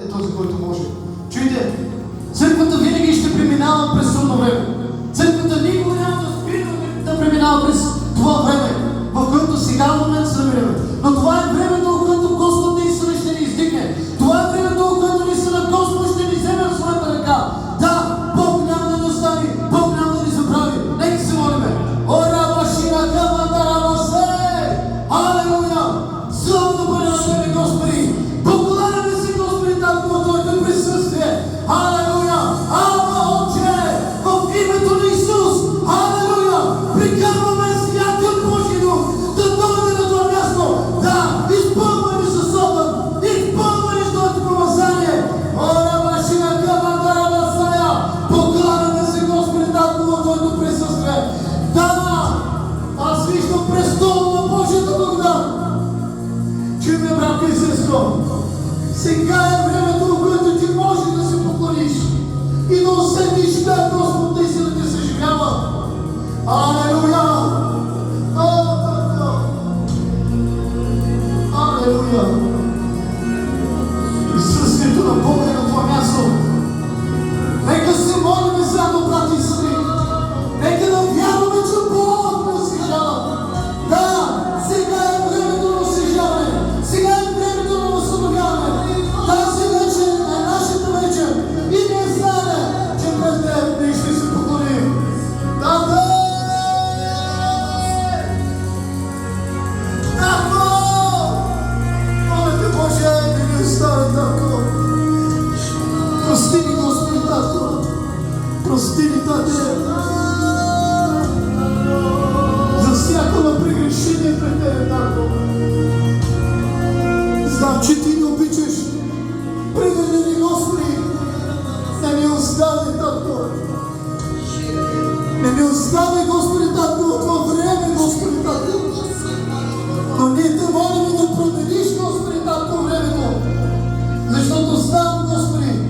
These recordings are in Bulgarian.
е този, който може. Чуйте, църквата винаги ще преминава през трудно време. Църквата никога няма да спира да преминава през това време, в което сега в момента се намираме. Но това е времето, в което Господ наистина ще ни издигне. Това е времето, в което наистина Господ ще ни вземе в своята ръка. Да, Бог няма да ни остави, Бог няма да ни забрави. Нека се молиме. Ора машина кавандара се! Алелуя! Слава да бъде на Тебе, Господи! Благодаряме си, Господи, Татко, в Твоето присъствие! Алелуя! Ама, Отче! В името на Исус! Алелуя! Прикарваме Святият Божи Дух да дойде на това място! Да, изпълнени с огън! Изпълнени с Твоето помазание! Ора машина кавандара Масая! Благодаряме си, Господи, Татко, в Твоето присъствие! Да! Аз виждам престола на Божията благодат! Чуй ме, братко и сестро, сега е времето, в което ти можеш да се поклониш и да усетиш как Господ наистина те съживява. Алелуя! Алелуя! Присъствието на Бога е на това място. Нека се молим заедно, брати и сестри. Нека да вярваме, че Бог не освежава. Да, сега е времето на освежаване. Сега е времето на възстановяване. Тази вечер е нашата вечер. И ние знаем, че през Теб ние ще се поклоним. Татко! Татко! Моля Те, Боже, да ни остави, Татко. Прости ни, Господи, Татко. Прости ни, Тате. За всякога прегрешение пред Тебе, Татко. Знам, че Ти ни обичаш. Прегърни ни, Господи. Не ни остави, Татко. Не ни остави, Господи, Татко, от това време, Господи, Татко. Но ние Те молим да промениш, Господи, Татко, времето. Защото знам, Господи,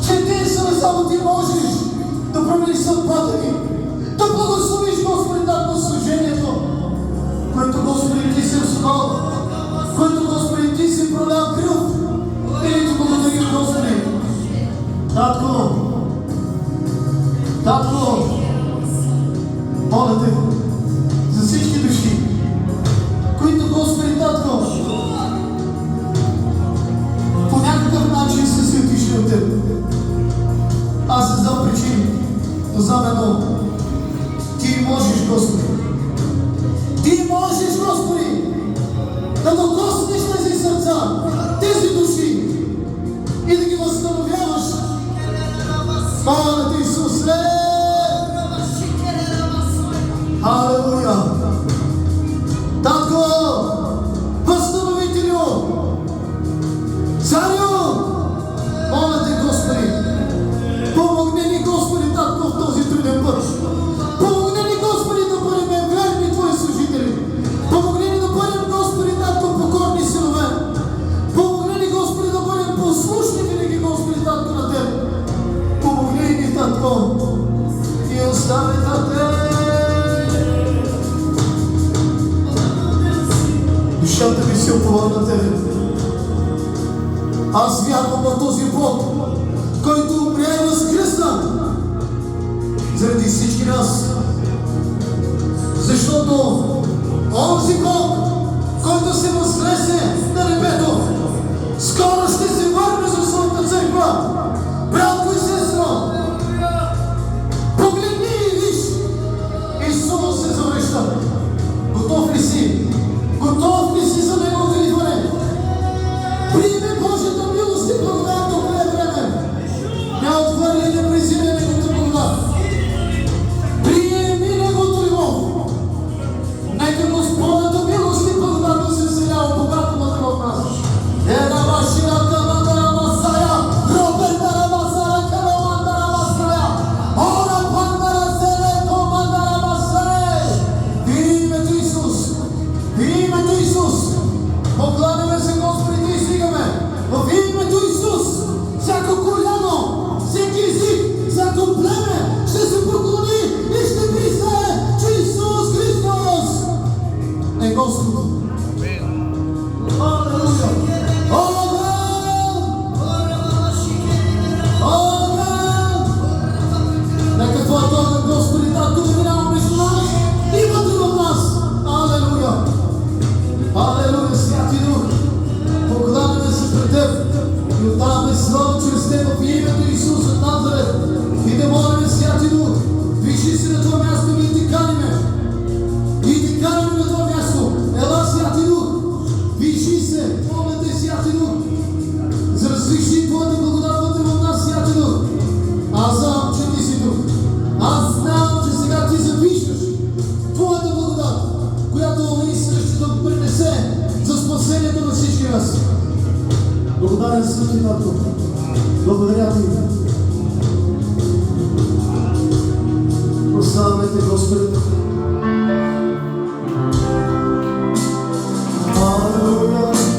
че единствено само Ти можеш да промениш съдбата ни. Да благословиш, Господи, Татко, служението, което, Господи, Ти си основал, което, Господи, Ти си пролял кръв. И Ти благодарим, Господи. Татко, Татко, моля Те за всички души, които, Господи, Татко, по някакъв начин са си отишли от Теб. Аз не знам причини, но знам едно. Ти можеш, Господи. Ти можеш, Господи, да докоснеш тези сърца, тези души и да ги възстановяваш. Моля Те, Исусе! Алелуя! Татко! Възстановителю! Царю! Моля Те, Господи! Помогни ни, Господи, Татко, в този труден път! Помогни ни, Господи, да бъдем верни Твои служители! Помогни ни да бъдем, Господи, Татко, покорни синове! Помогни ни, Господи, да бъдем послушни винаги, Господи, Татко, на Теб! Помогни ни, Татко! И остави, Тате! Душата ми се опова на Тебе. Аз вярвам на този Бог, който умря и възкръсна заради всички нас. Защото онзи Бог, който се възкресе на небето, скоро ще се върне за своята църква. Братко и сестро, погледни и виж, Исус се завръща. Готов ли си? Готов ли си за Неговото идване? Приеми Божията милост и благодат до време. Не отхвърли и не презирай Неговата благодат. Приеми Неговото любов. Нека Господната милост и благодат да се вселява богато вътре в нас. Ера машината на и отдаваме слава чрез Теб в името Исус от Назарет. И да молим, Святи Дух, движи се на това място, ние Те каниме. И Те каниме на това място. Ела, Святи Дух, движи се, моля Те, Святи Дух, за да свиши Твоята благодат вътре в нас, Святи Дух. Аз знам, че Ти си тук. Аз знам, че сега Ти завиждаш Твоята благодат, която наистина ще да принесе за спасението на всички нас. Благодарен съм Ти, Татко. Благодаря Ти. Прославяме Те, Господи. Алелуя.